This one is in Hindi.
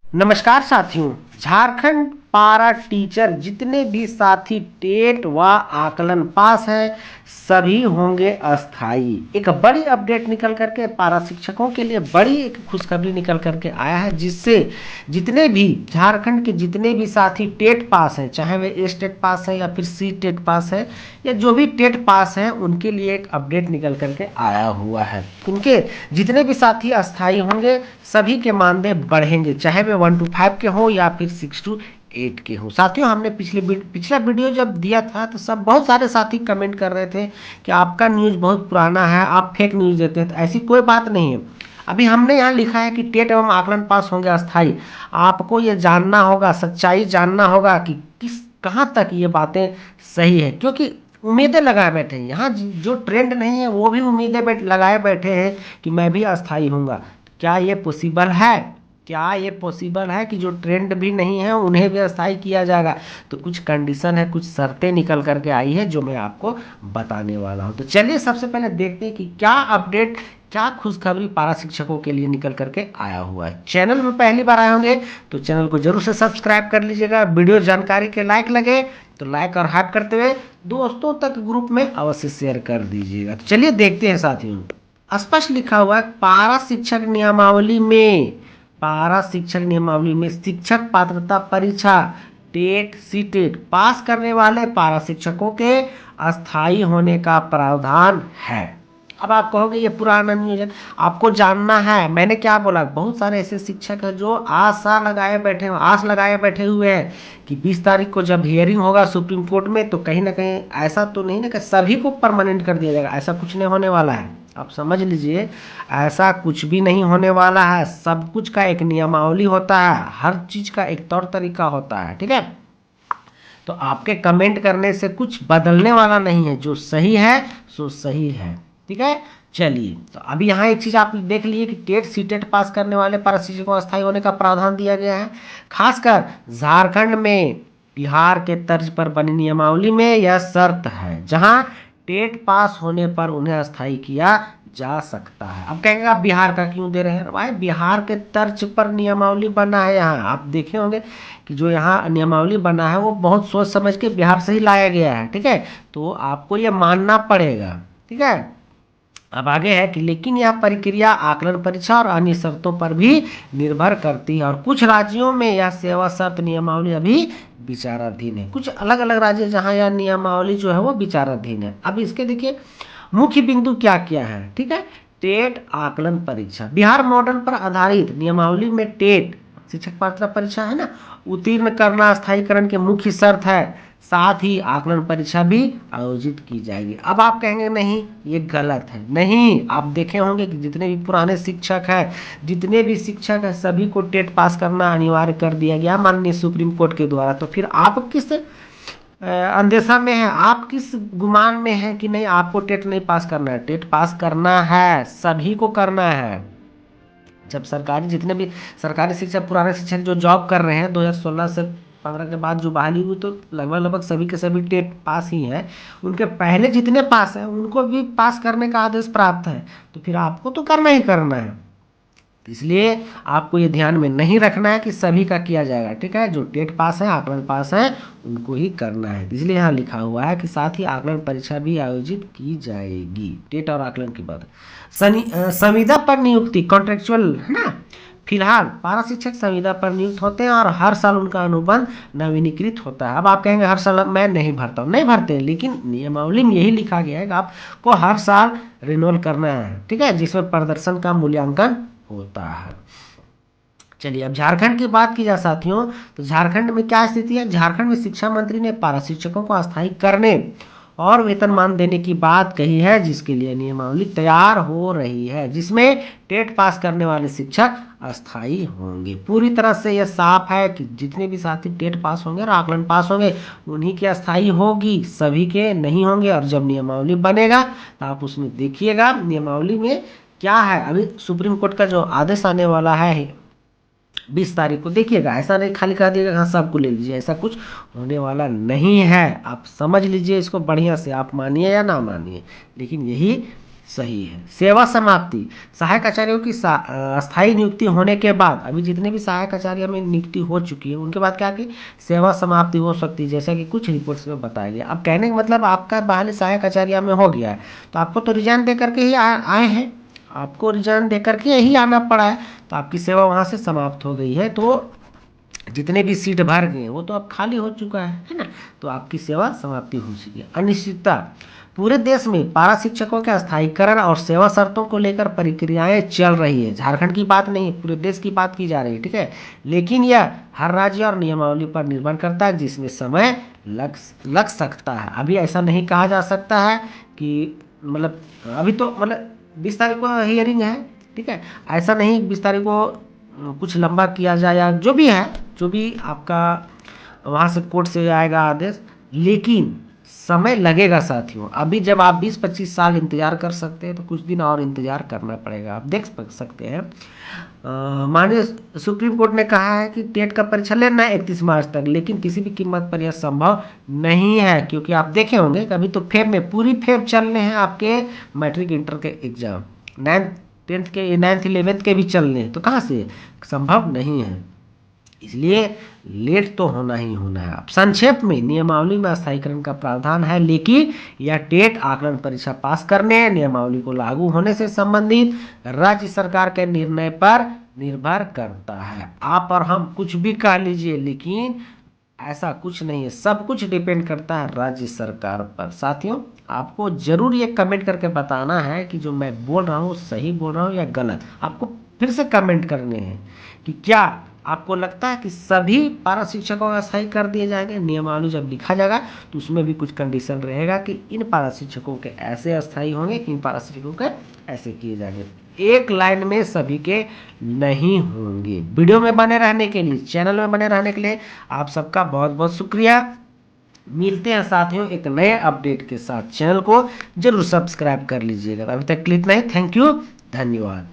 नमस्कार साथियों। झारखंड पारा टीचर जितने भी साथी टेट व आकलन पास हैं सभी होंगे अस्थाई। एक बड़ी अपडेट निकल करके पारा शिक्षकों के लिए बड़ी एक खुशखबरी निकल करके आया है, जिससे जितने भी झारखंड के जितने भी साथी टेट पास हैं, चाहे वे एस टेट पास है या फिर सी टेट पास है या जो भी टेट पास हैं, उनके लिए एक अपडेट निकल करके आया हुआ है। उनके जितने भी साथी अस्थाई होंगे सभी के मानदेय बढ़ेंगे, चाहे वे 1 to 5 के हों या फिर 6 to 8 के हों। साथियों, हमने पिछला वीडियो जब दिया था तो सब बहुत सारे साथी कमेंट कर रहे थे कि आपका न्यूज़ बहुत पुराना है, आप फेक न्यूज़ देते हैं। तो ऐसी कोई बात नहीं है। अभी हमने यहाँ लिखा है कि टेट एवं आकलन पास होंगे अस्थाई। आपको ये जानना होगा, सच्चाई जानना होगा कि किस कहाँ तक ये बातें सही है, क्योंकि उम्मीदें लगाए बैठे हैं यहाँ। जो ट्रेंड नहीं है वो भी उम्मीदें लगाए बैठे हैं कि मैं भी अस्थाई हूँगा। क्या ये पॉसिबल है? क्या ये पॉसिबल है कि जो ट्रेंड भी नहीं है उन्हें भी अस्थाई किया जाएगा? तो कुछ कंडीशन है, कुछ शर्तें निकल करके आई है जो मैं आपको बताने वाला हूँ। तो चलिए सबसे पहले देखते हैं कि क्या अपडेट, क्या खुशखबरी पारा शिक्षकों के लिए निकल करके आया हुआ है। चैनल में पहली बार आए होंगे तो चैनल को जरूर से सब्सक्राइब कर लीजिएगा। वीडियो जानकारी के लायक लगे तो लाइक और हाइप करते हुए दोस्तों तक ग्रुप में अवश्य शेयर कर दीजिएगा। तो चलिए देखते हैं साथियों। स्पष्ट लिखा हुआ है पारा शिक्षक नियमावली में, पारा शिक्षक नियमावली में शिक्षक पात्रता परीक्षा टेट सी टेट पास करने वाले पारा शिक्षकों के अस्थायी होने का प्रावधान है। अब आप कहोगे ये पुराना न्यूज़ है, आपको जानना है। मैंने क्या बोला, बहुत सारे ऐसे शिक्षक हैं जो आस लगाए बैठे हुए हैं कि 20 तारीख को जब हियरिंग होगा सुप्रीम कोर्ट में तो कहीं ना कहीं ऐसा तो नहीं ना कि सभी को परमानेंट कर दिया जाएगा। ऐसा कुछ नहीं होने वाला है, आप समझ लीजिए। ऐसा कुछ भी नहीं होने वाला है। सब कुछ का एक नियमावली होता है, हर चीज़ का एक तौर तरीका होता है, ठीक है। तो आपके कमेंट करने से कुछ बदलने वाला नहीं है, जो सही है सो सही है, ठीक है। चलिए, तो अभी यहाँ एक चीज़ आप देख लीजिए कि टेट सी टेट पास करने वाले पारा शिक्षकों को अस्थायी होने का प्रावधान दिया गया है। खासकर झारखंड में बिहार के तर्ज पर बनी नियमावली में यह शर्त है, जहाँ टेट पास होने पर उन्हें अस्थायी किया जा सकता है। अब कहेंगे आप बिहार का क्यों दे रहे हैं? भाई बिहार के तर्ज पर नियमावली बना है। यहाँ आप देखे होंगे कि जो यहाँ नियमावली बना है वो बहुत सोच समझ के बिहार से ही लाया गया है, ठीक है। तो आपको ये मानना पड़ेगा, ठीक है। अब आगे है कि लेकिन यह प्रक्रिया आकलन परीक्षा और अन्य शर्तों पर भी निर्भर करती है, और कुछ राज्यों में यह सेवा शर्त नियमावली अभी विचाराधीन है। कुछ अलग अलग राज्य जहाँ यह नियमावली जो है वो विचाराधीन है। अब इसके देखिए मुख्य बिंदु क्या क्या है, ठीक है। टेट आकलन परीक्षा बिहार मॉडल पर आधारित नियमावली में टेट शिक्षक पात्रता परीक्षा है ना, उत्तीर्ण करना स्थायीकरण की मुख्य शर्त है। साथ ही आकलन परीक्षा भी आयोजित की जाएगी। अब आप कहेंगे नहीं ये गलत है। नहीं, आप देखे होंगे कि जितने भी पुराने शिक्षक हैं, जितने भी शिक्षक हैं, सभी को टेट पास करना अनिवार्य कर दिया गया माननीय सुप्रीम कोर्ट के द्वारा। तो फिर आप किस अंदेशा में है, आप किस गुमान में है कि नहीं आपको टेट नहीं पास करना है? टेट पास करना है, सभी को करना है। जब सरकारी जितने भी सरकारी शिक्षक पुराने शिक्षक जो जॉब कर रहे हैं 2016 से 15 के बाद जो बहाली हुई, तो लगभग लगभग सभी के सभी टेट पास ही हैं। उनके पहले जितने पास हैं उनको भी पास करने का आदेश प्राप्त है। तो फिर आपको तो करना ही करना है। इसलिए आपको ये ध्यान में नहीं रखना है कि सभी का किया जाएगा, ठीक है। जो टेट पास है, आकलन पास है, उनको ही करना है। इसलिए यहाँ लिखा हुआ है कि साथ ही आकलन परीक्षा भी आयोजित की जाएगी। टेट और आकलन की बात संविदा पर नियुक्ति कॉन्ट्रेक्चुअल है ना। फिलहाल पारा शिक्षक संविदा पर नियुक्त होते हैं और हर साल उनका अनुबंध नवीनीकृत होता है। अब आप कहेंगे हर साल मैं नहीं भरता हूँ, नहीं भरते, लेकिन नियमावली में यही लिखा गया है कि आपको हर साल रिन्यूअल करना है, ठीक है, जिसमें प्रदर्शन का मूल्यांकन होता है। चलिए, अब झारखंड की बात की जाए साथियों, तो झारखंड में क्या स्थिति है। झारखंड में शिक्षा मंत्री ने पारा शिक्षकों को अस्थायी करने और वेतनमान देने की बात कही है, जिसके लिए नियमावली तैयार हो रही है, जिसमें टेट पास करने वाले शिक्षक अस्थायी होंगे। पूरी तरह से यह साफ है कि जितने भी साथी टेट पास होंगे और आकलन पास होंगे उन्हीं के अस्थायी होगी, सभी के नहीं होंगे। और जब नियमावली बनेगा तो आप उसमें देखिएगा नियमावली में क्या है। अभी सुप्रीम कोर्ट का जो आदेश आने वाला है 20 तारीख को, देखिएगा। ऐसा नहीं खाली कह दिएगा हाँ सबको ले लीजिए, ऐसा कुछ होने वाला नहीं है। आप समझ लीजिए इसको बढ़िया से, आप मानिए या ना मानिए, लेकिन यही सही है। सेवा समाप्ति, सहायक आचार्यों की अस्थायी नियुक्ति होने के बाद, अभी जितने भी सहायक आचार्य में नियुक्ति हो चुकी है उनके बाद क्या की सेवा समाप्ति हो सकती है, जैसा कि कुछ रिपोर्ट्स में बताया गया। अब कहने का मतलब आपका बहाली सहायक आचार्य में हो गया है तो आपको तो रिजाइन दे करके ही आए हैं, आपको रिजाइन दे करके ही आना पड़ा है, तो आपकी सेवा वहाँ से समाप्त हो गई है। तो जितने भी सीट भर गए वो तो अब खाली हो चुका है ना, तो आपकी सेवा समाप्ति हो चुकी है। अनिश्चितता, पूरे देश में पारा शिक्षकों के स्थायीकरण और सेवा शर्तों को लेकर प्रक्रियाएं चल रही है। झारखंड की बात नहीं है, पूरे देश की बात की जा रही है, ठीक है। लेकिन यह हर राज्य और नियमावली पर निर्भर करता है, जिसमें समय लग सकता है। अभी ऐसा नहीं कहा जा सकता है कि मतलब अभी तो मतलब 20 तारीख को हियरिंग है, ठीक है। ऐसा नहीं 20 तारीख को कुछ लंबा किया जाए या जो भी है, जो भी आपका वहाँ से कोर्ट से आएगा आदेश, लेकिन समय लगेगा साथियों। अभी जब आप 20-25 साल इंतजार कर सकते हैं तो कुछ दिन और इंतजार करना पड़ेगा। आप देख सकते हैं माननीय सुप्रीम कोर्ट ने कहा है कि टेट का परीक्षा लेना है 31 मार्च तक, लेकिन किसी भी कीमत पर यह संभव नहीं है, क्योंकि आप देखे होंगे कभी तो फेब में पूरी फेब चलने हैं आपके मैट्रिक इंटर के एग्जाम, 9th 10th के 9th 11th के भी चलने हैं, तो कहाँ से संभव नहीं है। इसलिए लेट तो होना ही होना है। अब संक्षेप में नियमावली में स्थायीकरण का प्रावधान है, लेकिन यह टेट आकलन परीक्षा पास करने नियमावली को लागू होने से संबंधित राज्य सरकार के निर्णय पर निर्भर करता है। आप और हम कुछ भी कह लीजिए, लेकिन ऐसा कुछ नहीं है, सब कुछ डिपेंड करता है राज्य सरकार पर। साथियों, आपको जरूर ये कमेंट करके बताना है कि जो मैं बोल रहा हूँ सही बोल रहा हूँ या गलत। आपको फिर से कमेंट करने हैं कि क्या आपको लगता है कि सभी पारा शिक्षकों का अस्थायी कर दिए जाएंगे। नियमावली जब लिखा जाएगा तो उसमें भी कुछ कंडीशन रहेगा कि इन पारा शिक्षकों के ऐसे अस्थायी होंगे, इन पारा शिक्षकों के ऐसे किए जाएंगे। एक लाइन में सभी के नहीं होंगे। वीडियो में बने रहने के लिए, चैनल में बने रहने के लिए आप सबका बहुत बहुत शुक्रिया। मिलते हैं साथियों एक नए अपडेट के साथ। चैनल को जरूर सब्सक्राइब कर लीजिएगा। अभी तक के लिए इतना ही। थैंक यू, धन्यवाद।